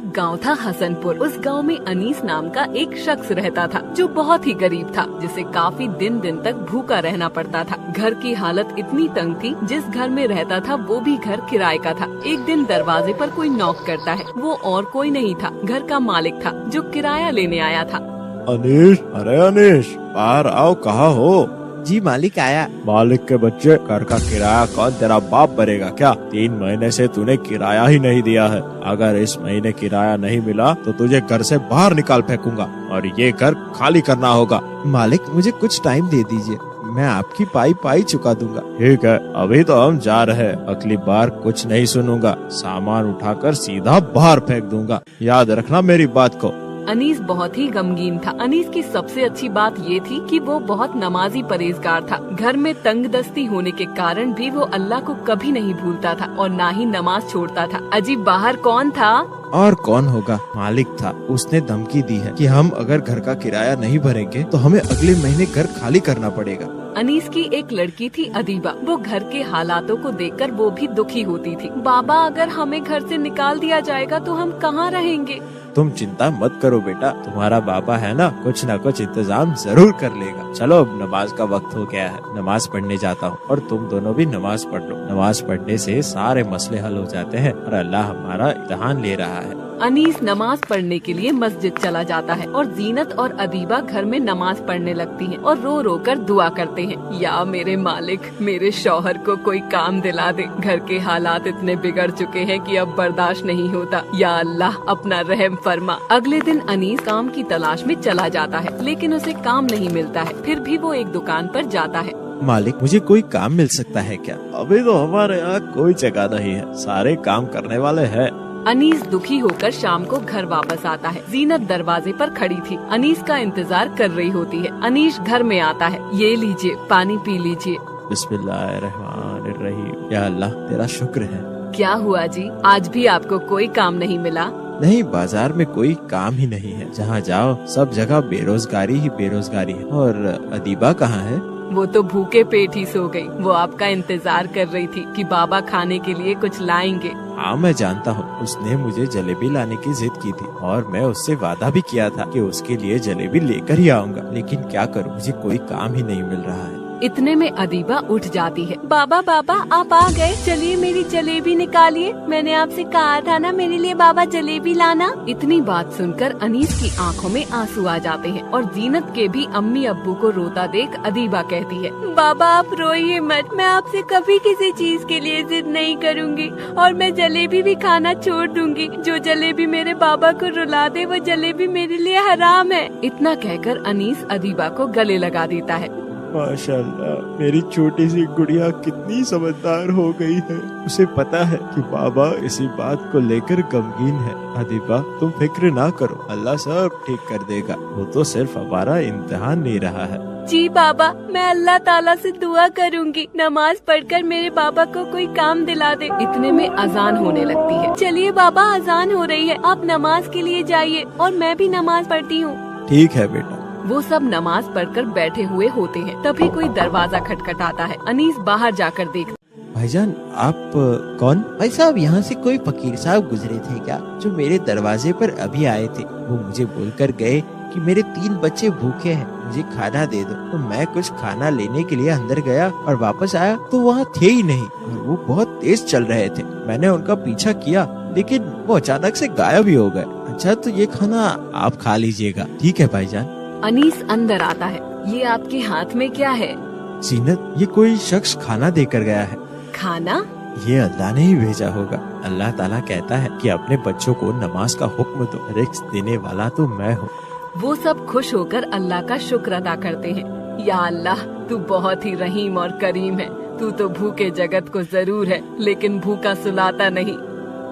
गांव था हसनपुर। उस गांव में अनीस नाम का एक शख्स रहता था जो बहुत ही गरीब था, जिसे काफी दिन दिन तक भूखा रहना पड़ता था। घर की हालत इतनी तंग थी, जिस घर में रहता था वो भी घर किराए का था। एक दिन दरवाजे पर कोई नॉक करता है। वो और कोई नहीं था, घर का मालिक था जो किराया लेने आया था। अनीश, अरे अनीश, बाहर आओ, कहाँ हो? जी मालिक आया। मालिक के बच्चे, घर का किराया कौन तेरा बाप भरेगा क्या? 3 महीने से तूने किराया ही नहीं दिया है। अगर इस महीने किराया नहीं मिला तो तुझे घर से बाहर निकाल फेंकूंगा और ये घर खाली करना होगा। मालिक मुझे कुछ टाइम दे दीजिए, मैं आपकी पाई चुका दूंगा। ठीक है, अभी तो हम जा रहे हैं, अगली बार कुछ नहीं सुनूंगा। सामान उठाकर सीधा बाहर फेंक दूंगा, याद रखना मेरी बात को। अनीस बहुत ही गमगीन था। अनीस की सबसे अच्छी बात ये थी कि वो बहुत नमाजी परहेजगार था। घर में तंगदस्ती होने के कारण भी वो अल्लाह को कभी नहीं भूलता था और ना ही नमाज छोड़ता था। अजीब, बाहर कौन था? और कौन होगा, मालिक था। उसने धमकी दी है कि हम अगर घर का किराया नहीं भरेंगे तो हमें अगले महीने घर खाली करना पड़ेगा। अनीस की एक लड़की थी अदीबा। वो घर के हालातों को देखकर वो भी दुखी होती थी। बाबा, अगर हमें घर से निकाल दिया जाएगा तो हम कहाँ रहेंगे? तुम चिंता मत करो बेटा, तुम्हारा बाबा है ना कुछ इंतजाम जरूर कर लेगा। चलो अब नमाज का वक्त हो गया है, नमाज पढ़ने जाता हूँ और तुम दोनों भी नमाज पढ़ लो। नमाज पढ़ने से सारे मसले हल हो जाते हैं और अल्लाह हमारा इम्तिहान ले रहा है। अनीस नमाज पढ़ने के लिए मस्जिद चला जाता है और जीनत और अदीबा घर में नमाज पढ़ने लगती हैं और रो रो कर दुआ करते हैं, या मेरे मालिक, मेरे शौहर को कोई काम दिला दे। घर के हालात इतने बिगड़ चुके हैं कि अब बर्दाश्त नहीं होता। या अल्लाह, अपना रहम फरमा। अगले दिन अनीस काम की तलाश में चला जाता है, लेकिन उसे काम नहीं मिलता है। फिर भी वो एक दुकान पर जाता है। मालिक, मुझे कोई काम मिल सकता है क्या? अभी तो हमारे यहाँ कोई जगह नहीं है, सारे काम करने वाले हैं। अनीस दुखी होकर शाम को घर वापस आता है। जीनत दरवाजे पर खड़ी थी, अनीस का इंतजार कर रही होती है। अनीस घर में आता है। ये लीजिए, पानी पी लीजिए। बिस्मिल्लाहिर्रहमानिर्रहीम। या अल्लाह, तेरा शुक्र है। क्या हुआ जी, आज भी आपको कोई काम नहीं मिला? नहीं, बाजार में कोई काम ही नहीं है। जहाँ जाओ सब जगह बेरोजगारी ही बेरोजगारी है। और अदीबा कहाँ है? वो तो भूखे पेट ही सो गई। वो आपका इंतजार कर रही थी कि बाबा खाने के लिए कुछ लाएंगे। हाँ, मैं जानता हूँ। उसने मुझे जलेबी लाने की जिद की थी और मैं उससे वादा भी किया था कि उसके लिए जलेबी लेकर ही आऊंगा। लेकिन क्या करूँ, मुझे कोई काम ही नहीं मिल रहा है। इतने में अदीबा उठ जाती है। बाबा, बाबा आप आ गए, चलिए मेरी जलेबी निकालिए। मैंने आपसे कहा था ना मेरे लिए बाबा जलेबी लाना। इतनी बात सुनकर अनीस की आंखों में आंसू आ जाते हैं और जीनत के भी अम्मी अब्बू को रोता देख अदीबा कहती है, बाबा आप रोइए मत, मैं आपसे कभी किसी चीज के लिए जिद नहीं करूँगी और मैं जलेबी भी खाना छोड़ दूंगी। जो जलेबी मेरे बाबा को रुला दे वो जलेबी मेरे लिए हराम है। इतना कहकर अनीस अदीबा को गले लगा देता है। माशाल्लाह, मेरी छोटी सी गुड़िया कितनी समझदार हो गई है। उसे पता है कि बाबा इसी बात को लेकर गमगीन है। अदीबा, तुम फिक्र ना करो, अल्लाह सब ठीक कर देगा। वो तो सिर्फ हमारा इम्तिहान नहीं रहा है। जी बाबा, मैं अल्लाह ताला से दुआ करूंगी नमाज पढ़कर मेरे बाबा को कोई काम दिला दे। इतने में अजान होने लगती है। चलिए बाबा, अजान हो रही है, आप नमाज के लिए जाइए और मैं भी नमाज पढ़ती हूँ। ठीक है बेटा। वो सब नमाज पढ़कर बैठे हुए होते हैं। तभी कोई दरवाजा खटखटाता है। अनीस बाहर जाकर देखता। भाईजान, आप कौन? भाई साहब, यहाँ से कोई फकीर साहब गुजरे थे क्या, जो मेरे दरवाजे पर अभी आए थे? वो मुझे बोलकर गए कि मेरे 3 बच्चे भूखे हैं, मुझे खाना दे दो। तो मैं कुछ खाना लेने के लिए अंदर गया और वापस आया तो वहाँ थे ही नहीं और वो बहुत तेज चल रहे थे। मैंने उनका पीछा किया लेकिन वो अचानक से गायब ही हो गए। अच्छा, तो ये खाना आप खा लीजिएगा। ठीक है भाईजान। अनीस अंदर आता है। ये आपके हाथ में क्या है? जीनत, ये कोई शख्स खाना देकर गया है। खाना? ये अल्लाह ने ही भेजा होगा। अल्लाह ताला कहता है कि अपने बच्चों को नमाज का हुक्म दो, रिज़्क़ देने वाला तो मैं हूँ। वो सब खुश होकर अल्लाह का शुक्र अदा करते हैं। या अल्लाह, तू बहुत ही रहीम और करीम है। तू तो भूखे जगत को जरूर है लेकिन भूखा सुलाता नहीं।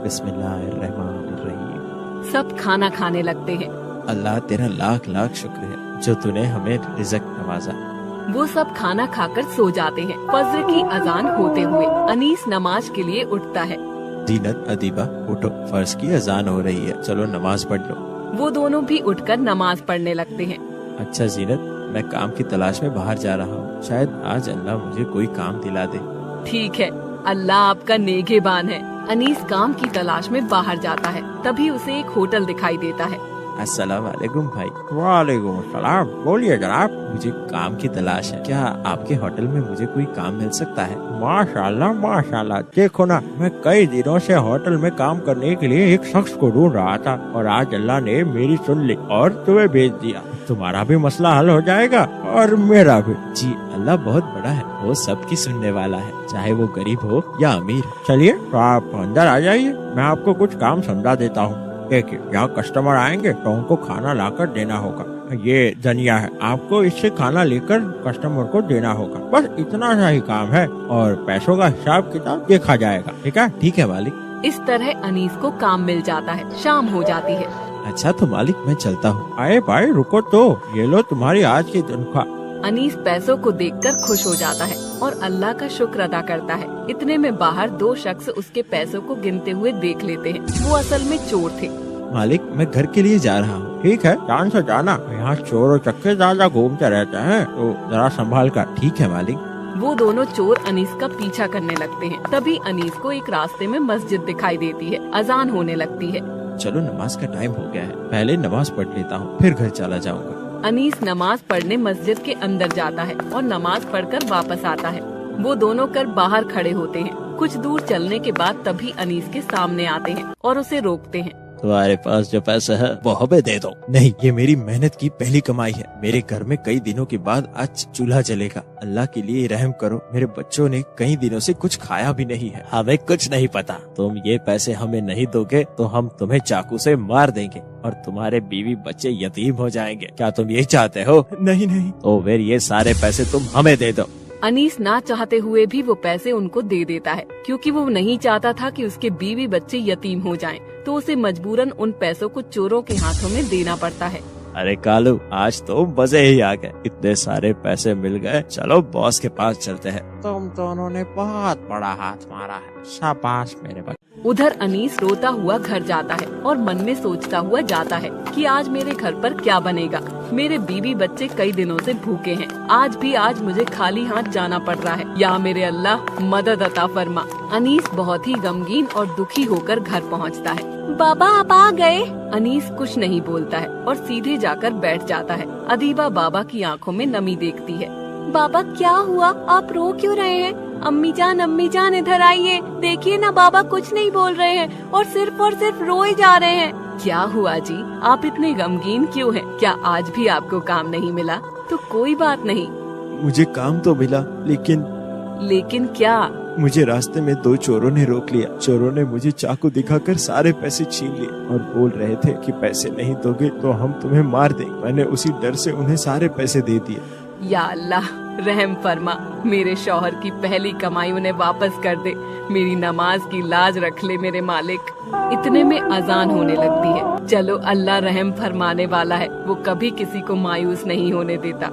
बिस्मिल्लाहिर्रहमानिर्रहीम। सब खाना खाने लगते हैं। अल्लाह, तेरा लाख लाख शुक्र है जो तूने हमें रिज़्क़ नवाजा। वो सब खाना खाकर सो जाते हैं। फज्र की अजान होते हुए अनीस नमाज के लिए उठता है। जीनत, अदीबा, उठो, फर्ज की अजान हो रही है, चलो नमाज पढ़ लो। वो दोनों भी उठकर नमाज पढ़ने लगते हैं। अच्छा जीनत, मैं काम की तलाश में बाहर जा रहा हूँ, शायद आज अल्लाह मुझे कोई काम दिला दे। ठीक है, अल्लाह आपका नेगेबान है। अनीस काम की तलाश में बाहर जाता है। तभी उसे एक होटल दिखाई देता है। अस्सलाम वालेकुम भाई। वालेकुम सलाम। बोलिए जनाब। मुझे काम की तलाश है, क्या आपके होटल में मुझे कोई काम मिल सकता है? माशाल्लाह माशाल्लाह। देखो ना, मैं कई दिनों से होटल में काम करने के लिए एक शख्स को ढूंढ रहा था और आज अल्लाह ने मेरी सुन ली और तुम्हें भेज दिया। तुम्हारा भी मसला हल हो जाएगा और मेरा भी। जी अल्लाह बहुत बड़ा है, वो सबकी सुनने वाला है, चाहे वो गरीब हो या अमीर। चलिए तो आप अंदर आ जाइए, मैं आपको कुछ काम समझा देता हूँ। देखिए, यहाँ कस्टमर आएंगे तो उनको खाना लाकर देना होगा। ये धनिया है, आपको इससे खाना लेकर कस्टमर को देना होगा। बस इतना सा ही काम है और पैसों का हिसाब किताब देखा जाएगा। ठीक है? ठीक है मालिक। इस तरह अनीस को काम मिल जाता है। शाम हो जाती है। अच्छा तो मालिक मैं चलता हूँ। अरे भाई रुको तो, ये लो तुम्हारी आज की तनख्वाह। अनीस पैसों को देखकर खुश हो जाता है और अल्लाह का शुक्र अदा करता है। इतने में बाहर दो शख्स उसके पैसों को गिनते हुए देख लेते हैं। वो असल में चोर थे। मालिक मैं घर के लिए जा रहा हूँ। ठीक है, ध्यान से जाना, यहाँ चोर और चक्के ज्यादा घूमते रहते हैं, तो जरा संभाल कर। ठीक है मालिक। वो दोनों चोर अनीस का पीछा करने लगते हैं। तभी अनीस को एक रास्ते में मस्जिद दिखाई देती है। अजान होने लगती है। चलो नमाज का टाइम हो गया है, पहले नमाज पढ़ लेता हूँ, फिर घर चला जाऊंगा। अनीस नमाज पढ़ने मस्जिद के अंदर जाता है और नमाज पढ़कर वापस आता है। वो दोनों कर बाहर खड़े होते हैं। कुछ दूर चलने के बाद तभी अनीस के सामने आते हैं और उसे रोकते हैं। तुम्हारे पास जो पैसा है वो हमें दे दो। नहीं, ये मेरी मेहनत की पहली कमाई है। मेरे घर में कई दिनों के बाद आज चूल्हा जलेगा। अल्लाह के लिए रहम करो, मेरे बच्चों ने कई दिनों से कुछ खाया भी नहीं है। हमें कुछ नहीं पता। तुम ये पैसे हमें नहीं दोगे तो हम तुम्हें चाकू से मार देंगे और तुम्हारे बीवी बच्चे यतीम हो जाएंगे। क्या तुम ये चाहते हो? नहीं नहीं। तो फिर ये सारे पैसे तुम हमें दे दो। अनीस ना चाहते हुए भी वो पैसे उनको दे देता है, क्योंकि वो नहीं चाहता था कि उसके बीवी बच्चे यतीम हो जाएं, तो उसे मजबूरन उन पैसों को चोरों के हाथों में देना पड़ता है। अरे कालू, आज तो मजे ही आ गए, इतने सारे पैसे मिल गए। चलो बॉस के पास चलते हैं। तुम दोनों ने बहुत बड़ा हाथ मारा है, शाबाश मेरे बच्चे। उधर अनीस रोता हुआ घर जाता है और मन में सोचता हुआ जाता है कि आज मेरे घर पर क्या बनेगा। मेरे बीवी बच्चे कई दिनों से भूखे हैं। आज मुझे खाली हाथ जाना पड़ रहा है। या मेरे अल्लाह मदद अता फरमा। अनीस बहुत ही गमगीन और दुखी होकर घर पहुंचता है। बाबा आप आ गए। अनीस कुछ नहीं बोलता है और सीधे जाकर बैठ जाता है। अदीबा बाबा की आंखों में नमी देखती है। बाबा क्या हुआ, आप रो क्यों रहे हैं? अम्मी जान इधर आइए, देखिए ना बाबा कुछ नहीं बोल रहे हैं और सिर्फ रो ही जा रहे हैं। क्या हुआ जी, आप इतने गमगीन क्यों हैं? क्या आज भी आपको काम नहीं मिला? तो कोई बात नहीं। मुझे काम तो मिला, लेकिन क्या? मुझे रास्ते में दो चोरों ने रोक लिया। चोरों ने मुझे चाकू दिखाकर सारे पैसे छीन लिए और बोल रहे थे कि पैसे नहीं दोगे तो हम तुम्हें मार देंगे। मैंने उसी डर से उन्हें सारे पैसे दे दिए। या अल्लाह रहम फरमा, मेरे शौहर की पहली कमाई उन्हें वापस कर दे। मेरी नमाज की लाज रख ले मेरे मालिक। इतने में अजान होने लगती है। चलो अल्लाह रहम फरमाने वाला है, वो कभी किसी को मायूस नहीं होने देता।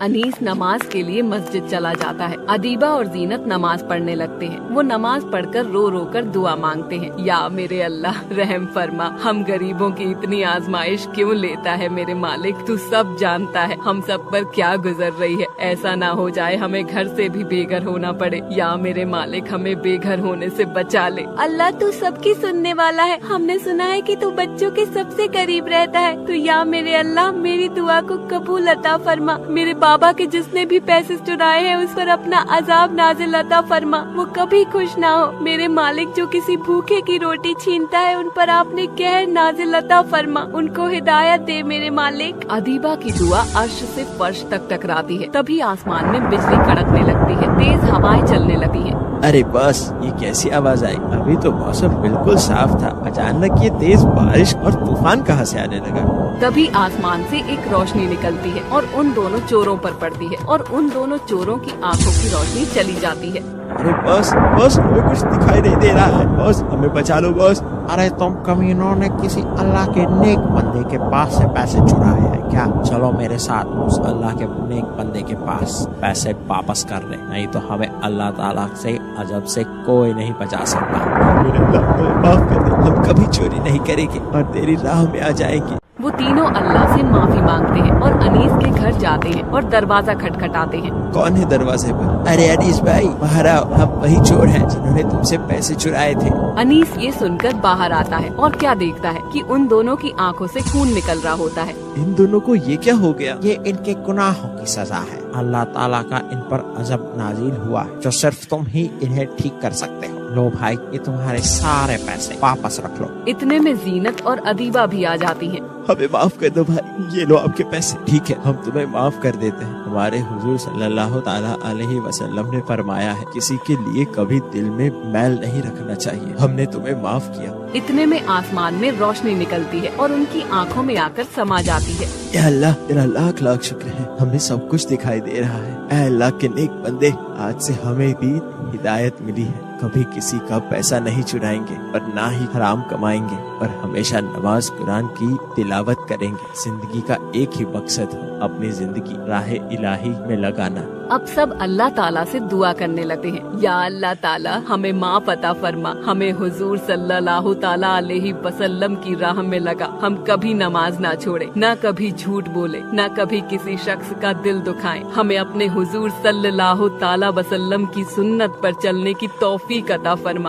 अनीस नमाज के लिए मस्जिद चला जाता है। अदीबा और जीनत नमाज पढ़ने लगते हैं। वो नमाज पढ़कर रो रो कर दुआ मांगते हैं। या मेरे अल्लाह रहम फरमा, हम गरीबों की इतनी आजमाइश क्यों लेता है मेरे मालिक? तू सब जानता है हम सब पर क्या गुजर रही है। ऐसा ना हो जाए हमें घर से भी बेघर होना पड़े। या मेरे मालिक हमें बेघर होने से बचा ले। अल्लाह तू सबकी सुनने वाला है। हमने सुना है कि तू बच्चों के सबसे करीब रहता है। तो या मेरे अल्लाह मेरी दुआ को कबूल अता फरमा। मेरे बाबा के जिसने भी पैसे चुराए हैं उस पर अपना अजाब नाजिल अता फरमा। वो कभी खुश ना हो। मेरे मालिक जो किसी भूखे की रोटी छीनता है उन पर आपने कहर नाजिल अता फरमा। उनको हिदायत दे मेरे मालिक। अदीबा की दुआ अर्श से फर्श तक टकराती है। तभी आसमान में बिजली कड़कने लगती है। तेज हवाएं चलने लगती हैं। अरे बस, ये कैसी आवाज आई? अभी तो मौसम बिल्कुल साफ था, अचानक ये तेज बारिश और तूफान कहाँ से आने लगा? तभी आसमान से एक रोशनी निकलती है और उन दोनों चोरों पर पड़ती है और उन दोनों चोरों की आंखों की रोशनी चली जाती है। अरे बॉस, हमें कुछ दिखाई नहीं दे रहा है। बॉस हमें बचा लो बॉस। अरे तुम कमीनों ने किसी अल्लाह के नेक बंदे के पास से पैसे चुराए हैं क्या? चलो मेरे साथ उस अल्लाह के नेक बंदे के पास पैसे वापस कर ले, नहीं तो हमें अल्लाह ताला से अजब से कोई नहीं बचा सकता। मेरे अल्लाह माफ कर दे, हम कभी चोरी नहीं करेंगे और तेरी राह में आ जाएंगे। वो तीनों अल्लाह से माफी मांगते हैं और अनीस के घर जाते हैं और दरवाजा खटखटाते हैं। कौन है दरवाजे पर? अरे अनीस भाई बाहर आओ, हम वही चोर हैं जिन्होंने तुमसे पैसे चुराए थे। अनीस ये सुनकर बाहर आता है और क्या देखता है कि उन दोनों की आंखों से खून निकल रहा होता है। इन दोनों को ये क्या हो गया? ये इनके गुनाहों की सजा है। अल्लाह ताला का इन पर अजब नाजिल हुआ है, जो सिर्फ तुम ही इन्हें ठीक कर सकते हो। लो भाई, ये तुम्हारे सारे पैसे वापस रख लो। इतने में जीनत और अदीबा भी आ जाती हैं। हमें माफ कर दो भाई, ये लो आपके पैसे। ठीक है, हम तुम्हें माफ कर देते हैं। हमारे हुजूर सल्लल्लाहु ताला अलैहि वसल्लम ने फरमाया है, किसी के लिए कभी दिल में मैल नहीं रखना चाहिए। हमने तुम्हें माफ किया। इतने में आसमान में रोशनी निकलती है और उनकी आंखों में आकर समा जाती है। या अल्लाह, तेरा लाख लाख शुक्र है, हमें सब कुछ दिखाई दे रहा है। ऐ अल्लाह के नेक बंदे, आज से हमें भी हिदायत मिली है। कभी किसी का पैसा नहीं चुराएंगे और ना ही हराम कमाएंगे और हमेशा नमाज कुरान की तिलावत करेंगे। जिंदगी का एक ही मकसद हो, अपनी जिंदगी राह इलाही में लगाना। अब सब अल्लाह ताला से दुआ करने लगते हैं। या अल्लाह ताला, हमें माफ अता फरमा, हमें हुजूर सल्लल्लाहु ताला अलैहि वसल्लम की राह में लगा। हम कभी नमाज ना छोड़े, ना कभी झूठ बोले, ना कभी किसी शख्स का दिल दुखाएं। हमें अपने हुजूर सल्लल्लाहु ताला वसल्लम की सुन्नत पर चलने की तौफीक अता फरमा।